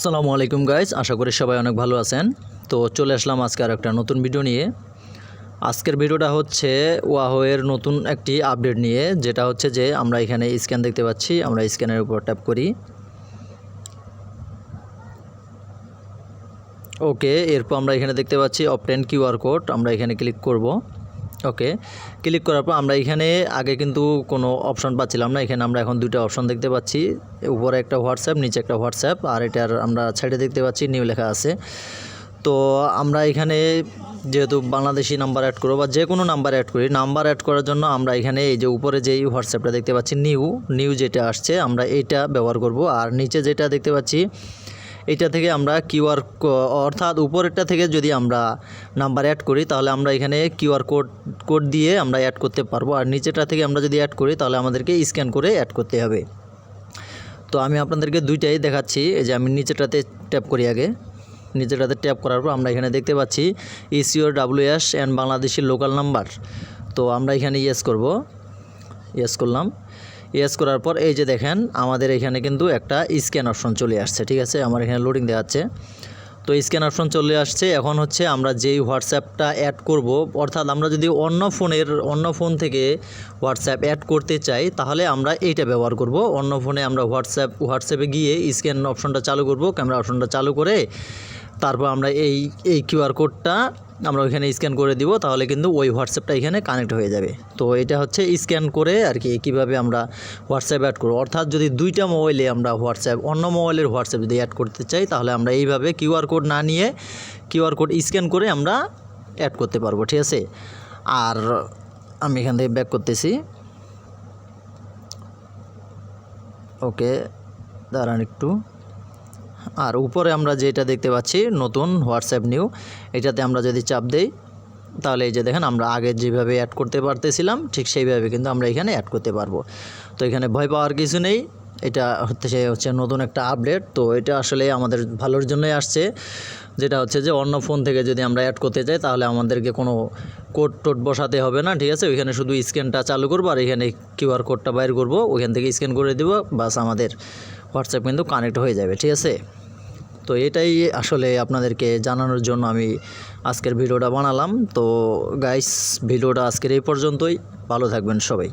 আসসালামু আলাইকুম গাইস, আশা করি সবাই অনেক ভালো আছেন। তো চলে আসলাম আজকে আর একটা নতুন ভিডিও নিয়ে। আজকের ভিডিওটা হচ্ছে ওয়াহওয়ের নতুন একটি আপডেট নিয়ে, যেটা হচ্ছে যে আমরা এখানে স্ক্যান দেখতে পাচ্ছি। আমরা স্ক্যানের উপর ট্যাপ করি। ওকে, এরপর আমরা এখানে দেখতে পাচ্ছি অবটেন কিউআর কোড। আমরা এখানে ক্লিক করব। ওকে, ক্লিক করার পর আমরা এখানে আগে কিন্তু কোনো অপশন পাচ্ছিলাম না। এখানে আমরা এখন দুটো অপশন দেখতে পাচ্ছি, উপরে একটা হোয়াটসঅ্যাপ, নিচে একটা হোয়াটসঅ্যাপ, আর এটার আমরা সাইডে দেখতে পাচ্ছি নিউ লেখা আছে। তো আমরা এখানে যেহেতু বাংলাদেশি নাম্বার অ্যাড করবো বা যে কোনো নাম্বার অ্যাড করি, নাম্বার অ্যাড করার জন্য আমরা এখানে এই যে উপরে যেই হোয়াটসঅ্যাপটা দেখতে পাচ্ছি নিউ যেটা আসছে, আমরা এইটা ব্যবহার করব। আর নিচে যেটা দেখতে পাচ্ছি এইটা থেকে আমরা কিউআর, অর্থাৎ উপরেরটা থেকে যদি আমরা নাম্বার অ্যাড করি তাহলে আমরা এখানে কিউআর কোড দিয়ে আমরা অ্যাড করতে পারবো। আর নিচেটা থেকে আমরা যদি অ্যাড করি তাহলে আমাদেরকে স্ক্যান করে অ্যাড করতে হবে। তো আমি আপনাদেরকে দুইটাই দেখাচ্ছি। এই যে আমি নিচেটাতে ট্যাপ করি আগে। নিচেটাতে ট্যাপ করার পর আমরা এখানে দেখতে পাচ্ছি ইসিওর ডাব্লিউএস অ্যান্ড বাংলাদেশের লোকাল নাম্বার। তো আমরা এখানে ইয়েস করব। ইয়েস করলাম। ইয়েস করার পর এই যে দেখেন আমাদের এখানে কিন্তু একটা স্ক্যান অপশন চলে আসছে। ঠিক আছে, আমার এখানে লোডিং দেখাচ্ছে। তো স্ক্যান অপশন চলে আসছে। এখন হচ্ছে আমরা যেই হোয়াটসঅ্যাপটা অ্যাড করব, অর্থাৎ আমরা যদি অন্য ফোন থেকে হোয়াটসঅ্যাপ অ্যাড করতে চাই তাহলে আমরা এইটা ব্যবহার করব। অন্য ফোনে আমরা হোয়াটসঅ্যাপে গিয়ে স্ক্যান অপশনটা চালু করব, ক্যামেরা অপশনটা চালু করে তারপর আমরা এই কিউআর কোডটা আমরা ওইখানে স্ক্যান করে দিব, তাহলে কিন্তু ওই হোয়াটসঅ্যাপটা এখানে কানেক্ট হয়ে যাবে। তো এটা হচ্ছে স্ক্যান করে আর কি কীভাবে আমরা হোয়াটসঅ্যাপ অ্যাড করব। অর্থাৎ যদি দুইটা মোবাইলে আমরা অন্য মোবাইলের হোয়াটসঅ্যাপ যদি অ্যাড করতে চাই তাহলে আমরা এইভাবে কিউআর কোড না নিয়ে কিউআর কোড স্ক্যান করে আমরা অ্যাড করতে পারবো। ঠিক আছে, আর আমি এখান থেকে ব্যাক করতেছি। ওকে, দাঁড়ান একটু। আর উপরে আমরা যেটা দেখতে পাচ্ছি নতুন হোয়াটসঅ্যাপ নিউ, এটাতে আমরা যদি চাপ দেই তাহলে এই যে দেখেন আমরা আগে যেভাবে অ্যাড করতে পারতেছিলাম ঠিক সেইভাবে কিন্তু আমরা এখানে অ্যাড করতে পারবো। তো এখানে ভয় পাওয়ার কিছু নেই। এটা হচ্ছে নতুন একটা আপডেট। তো এটা আসলে আমাদের ভালোর জন্যই আসছে, যেটা হচ্ছে যে অন্য ফোন থেকে যদি আমরা অ্যাড করতে চাই তাহলে আমাদেরকে কোনো কোড বসাতে হবে না। ঠিক আছে, ওইখানে শুধু স্ক্যানটা চালু করবো আর এখানে কিউআর কোডটা বাইর করবো, ওইখান থেকে স্ক্যান করে দেব, বাস আমাদের হোয়াটসঅ্যাপ কিন্তু কানেক্ট হয়ে যাবে। ঠিক আছে, তো এটাই আসলে আপনাদেরকে জানানোর জন্য আমি আজকের ভিডিওটা বানালাম। তো গাইস, ভিডিওটা আজকের এই পর্যন্তই। ভালো থাকবেন সবাই।